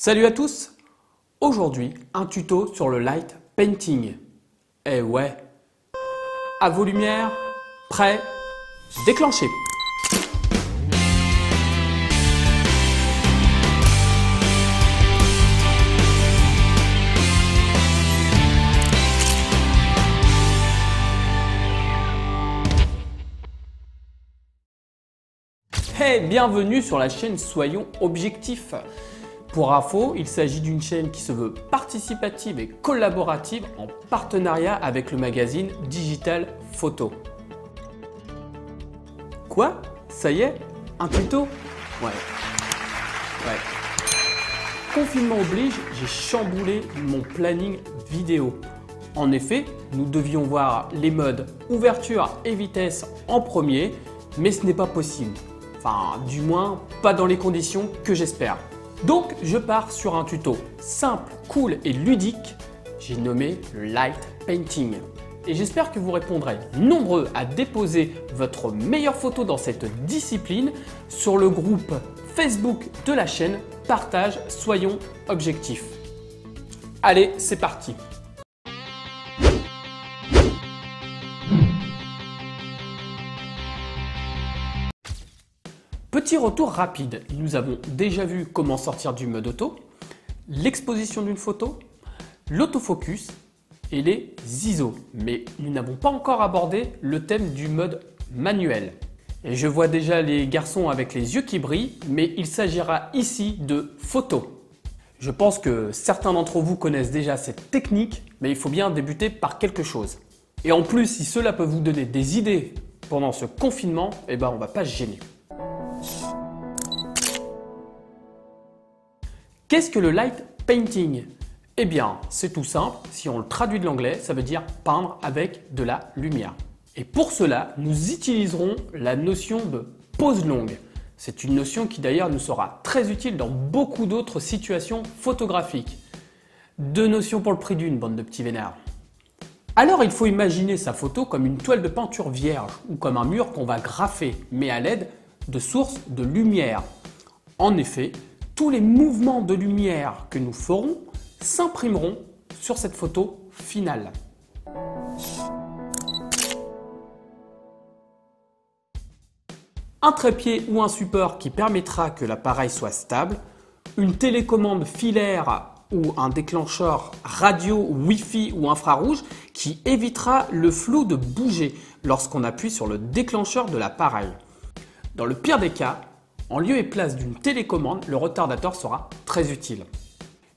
Salut à tous! Aujourd'hui, un tuto sur le light painting. Eh ouais! À vos lumières, prêts, déclenchez! Hey, bienvenue sur la chaîne Soyons Objectifs. Pour info, il s'agit d'une chaîne qui se veut participative et collaborative en partenariat avec le magazine Digital Photo. Quoi? Ça y est? Un tuto? Ouais. Confinement oblige, j'ai chamboulé mon planning vidéo. En effet, nous devions voir les modes ouverture et vitesse en premier, mais ce n'est pas possible. Enfin, du moins, pas dans les conditions que j'espère. Donc, je pars sur un tuto simple, cool et ludique. J'ai nommé le light painting. Et j'espère que vous répondrez nombreux à déposer votre meilleure photo dans cette discipline sur le groupe Facebook de la chaîne Partage Soyons Objectifs. Allez, c'est parti! Petit retour rapide, nous avons déjà vu comment sortir du mode auto, l'exposition d'une photo, l'autofocus et les ISO. Mais nous n'avons pas encore abordé le thème du mode manuel. Et je vois déjà les garçons avec les yeux qui brillent, mais il s'agira ici de photo. Je pense que certains d'entre vous connaissent déjà cette technique, mais il faut bien débuter par quelque chose. Et en plus, si cela peut vous donner des idées pendant ce confinement, on ne va pas se gêner. Qu'est-ce que le light painting? Eh bien, c'est tout simple. Si on le traduit de l'anglais, ça veut dire peindre avec de la lumière. Et pour cela, nous utiliserons la notion de pose longue. C'est une notion qui d'ailleurs nous sera très utile dans beaucoup d'autres situations photographiques. Deux notions pour le prix d'une, bande de petits vénards. Alors, il faut imaginer sa photo comme une toile de peinture vierge ou comme un mur qu'on va graffer, mais à l'aide de sources de lumière. En effet, tous les mouvements de lumière que nous ferons s'imprimeront sur cette photo finale. Un trépied ou un support qui permettra que l'appareil soit stable, une télécommande filaire ou un déclencheur radio, Wi-Fi ou infrarouge qui évitera le flou de bouger lorsqu'on appuie sur le déclencheur de l'appareil. Dans le pire des cas, en lieu et place d'une télécommande, le retardateur sera très utile.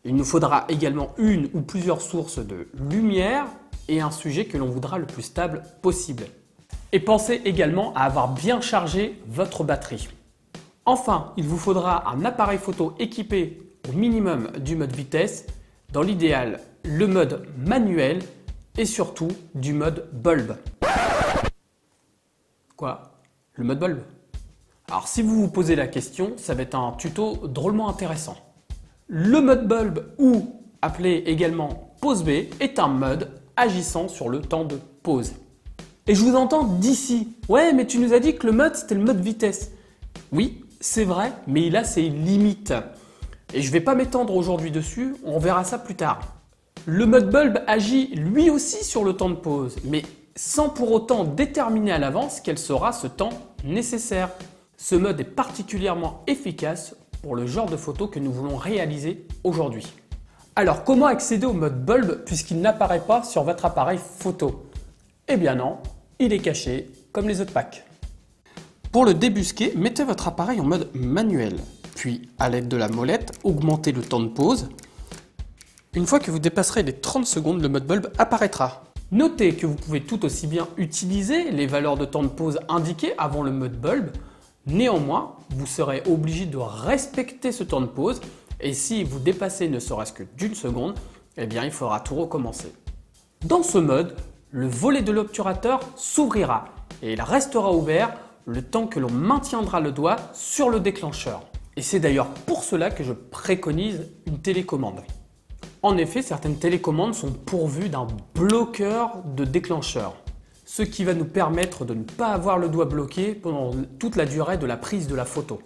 Il nous faudra également une ou plusieurs sources de lumière et un sujet que l'on voudra le plus stable possible. Et pensez également à avoir bien chargé votre batterie. Enfin, il vous faudra un appareil photo équipé au minimum du mode vitesse, dans l'idéal le mode manuel et surtout du mode bulb. Quoi? Le mode bulb? Alors si vous vous posez la question, ça va être un tuto drôlement intéressant. Le mode bulb, ou appelé également pause B, est un mode agissant sur le temps de pause. Et je vous entends d'ici. Ouais, mais tu nous as dit que le mode c'était le mode vitesse. Oui, c'est vrai, mais il a ses limites. Et je ne vais pas m'étendre aujourd'hui dessus, on verra ça plus tard. Le mode bulb agit lui aussi sur le temps de pause, mais sans pour autant déterminer à l'avance quel sera ce temps nécessaire. Ce mode est particulièrement efficace pour le genre de photo que nous voulons réaliser aujourd'hui. Alors, comment accéder au mode bulb puisqu'il n'apparaît pas sur votre appareil photo? Eh bien non, il est caché comme les autres packs. Pour le débusquer, mettez votre appareil en mode manuel, puis à l'aide de la molette, augmentez le temps de pause. Une fois que vous dépasserez les 30 secondes, le mode bulb apparaîtra. Notez que vous pouvez tout aussi bien utiliser les valeurs de temps de pause indiquées avant le mode bulb. Néanmoins, vous serez obligé de respecter ce temps de pause et si vous dépassez ne serait-ce que d'une seconde, il faudra tout recommencer. Dans ce mode, le volet de l'obturateur s'ouvrira et il restera ouvert le temps que l'on maintiendra le doigt sur le déclencheur. Et c'est d'ailleurs pour cela que je préconise une télécommande. En effet, certaines télécommandes sont pourvues d'un bloqueur de déclencheur, ce qui va nous permettre de ne pas avoir le doigt bloqué pendant toute la durée de la prise de la photo.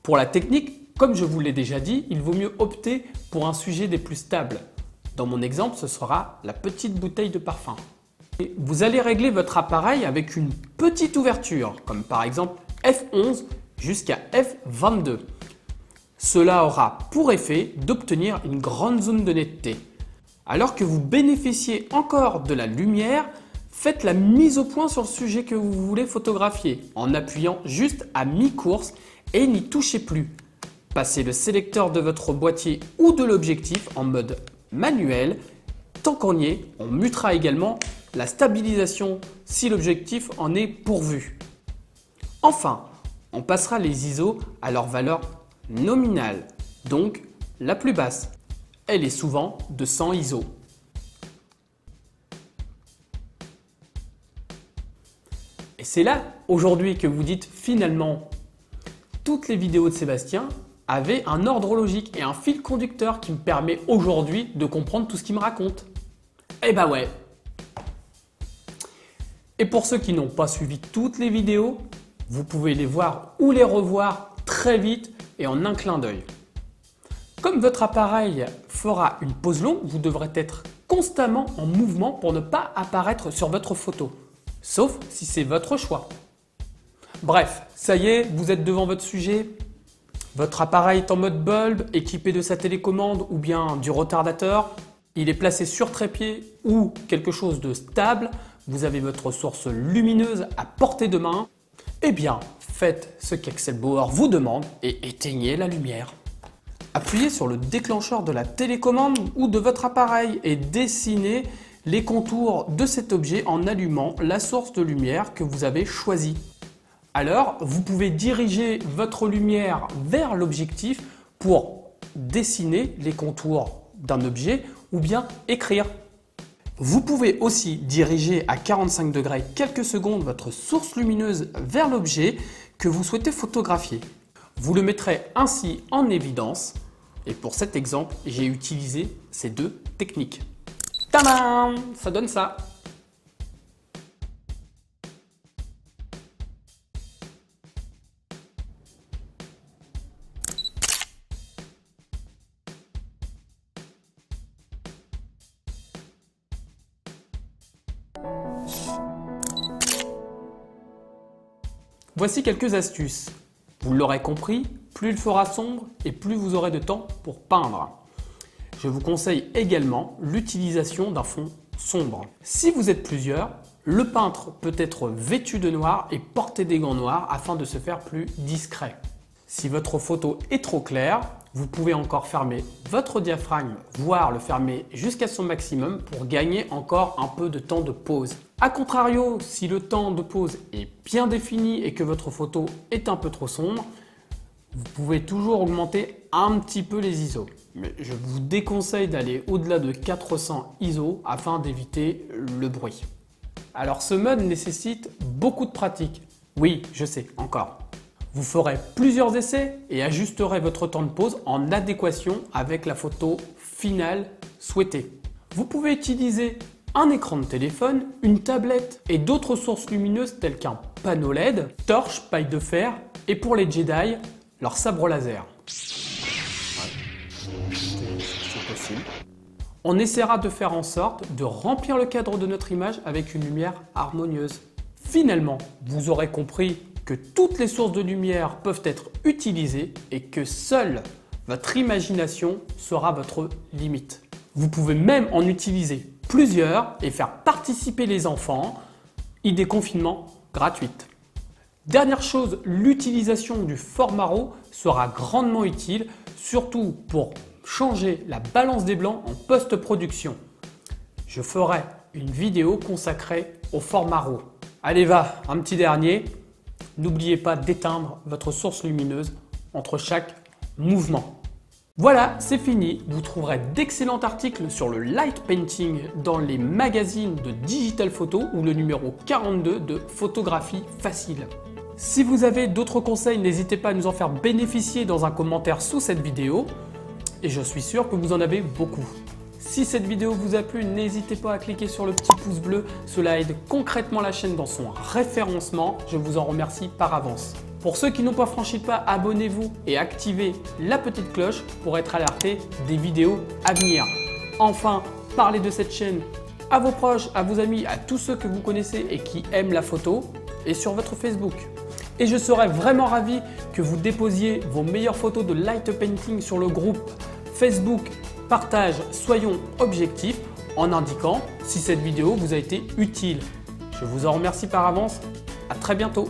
Pour la technique, comme je vous l'ai déjà dit, il vaut mieux opter pour un sujet des plus stables. Dans mon exemple, ce sera la petite bouteille de parfum. Et vous allez régler votre appareil avec une petite ouverture, comme par exemple f11 jusqu'à f22. Cela aura pour effet d'obtenir une grande zone de netteté. Alors que vous bénéficiez encore de la lumière, faites la mise au point sur le sujet que vous voulez photographier en appuyant juste à mi-course et n'y touchez plus. Passez le sélecteur de votre boîtier ou de l'objectif en mode manuel. Tant qu'on y est, on mutera également la stabilisation si l'objectif en est pourvu. Enfin, on passera les ISO à leur valeur nominale, donc la plus basse. Elle est souvent de 100 ISO. Et c'est là, aujourd'hui, que vous dites finalement, toutes les vidéos de Sébastien avaient un ordre logique et un fil conducteur qui me permet aujourd'hui de comprendre tout ce qu'il me raconte. Eh bah ouais. Et pour ceux qui n'ont pas suivi toutes les vidéos, vous pouvez les voir ou les revoir très vite et en un clin d'œil. Comme votre appareil fera une pause longue, vous devrez être constamment en mouvement pour ne pas apparaître sur votre photo, sauf si c'est votre choix. Bref, ça y est, vous êtes devant votre sujet. Votre appareil est en mode bulb, équipé de sa télécommande ou bien du retardateur. Il est placé sur trépied ou quelque chose de stable. Vous avez votre source lumineuse à portée de main. Eh bien, faites ce qu'Excel Bauer vous demande et éteignez la lumière. Appuyez sur le déclencheur de la télécommande ou de votre appareil et dessinez les contours de cet objet en allumant la source de lumière que vous avez choisie. Alors, vous pouvez diriger votre lumière vers l'objectif pour dessiner les contours d'un objet ou bien écrire. Vous pouvez aussi diriger à 45 degrés quelques secondes votre source lumineuse vers l'objet que vous souhaitez photographier. Vous le mettrez ainsi en évidence et pour cet exemple, j'ai utilisé ces deux techniques. Tadam! Ça donne ça. Voici quelques astuces. Vous l'aurez compris, plus il fera sombre et plus vous aurez de temps pour peindre. Je vous conseille également l'utilisation d'un fond sombre. Si vous êtes plusieurs, le peintre peut être vêtu de noir et porter des gants noirs afin de se faire plus discret. Si votre photo est trop claire, vous pouvez encore fermer votre diaphragme, voire le fermer jusqu'à son maximum pour gagner encore un peu de temps de pause. A contrario, si le temps de pause est bien défini et que votre photo est un peu trop sombre, vous pouvez toujours augmenter un petit peu les ISO. Mais je vous déconseille d'aller au-delà de 400 ISO afin d'éviter le bruit. Alors ce mode nécessite beaucoup de pratique. Oui, je sais, encore. Vous ferez plusieurs essais et ajusterez votre temps de pause en adéquation avec la photo finale souhaitée. Vous pouvez utiliser un écran de téléphone, une tablette et d'autres sources lumineuses telles qu'un panneau LED, torche, paille de fer et pour les Jedi, leur sabre laser. C'est possible. On essaiera de faire en sorte de remplir le cadre de notre image avec une lumière harmonieuse. Finalement, vous aurez compris que toutes les sources de lumière peuvent être utilisées et que seule votre imagination sera votre limite. Vous pouvez même en utiliser plusieurs et faire participer les enfants. Idée confinement gratuite. Dernière chose, l'utilisation du format RAW sera grandement utile, surtout pour changer la balance des blancs en post-production. Je ferai une vidéo consacrée au format RAW. Allez va, un petit dernier. N'oubliez pas d'éteindre votre source lumineuse entre chaque mouvement. Voilà, c'est fini. Vous trouverez d'excellents articles sur le light painting dans les magazines de Digital Photo ou le numéro 42 de Photographie Facile. Si vous avez d'autres conseils, n'hésitez pas à nous en faire bénéficier dans un commentaire sous cette vidéo. Et je suis sûr que vous en avez beaucoup. Si cette vidéo vous a plu, n'hésitez pas à cliquer sur le petit pouce bleu. Cela aide concrètement la chaîne dans son référencement. Je vous en remercie par avance. Pour ceux qui n'ont pas franchi le pas, abonnez-vous et activez la petite cloche pour être alerté des vidéos à venir. Enfin, parlez de cette chaîne à vos proches, à vos amis, à tous ceux que vous connaissez et qui aiment la photo et sur votre Facebook. Et je serais vraiment ravi que vous déposiez vos meilleures photos de light painting sur le groupe Facebook Partage Soyons Objectifs en indiquant si cette vidéo vous a été utile. Je vous en remercie par avance. À très bientôt.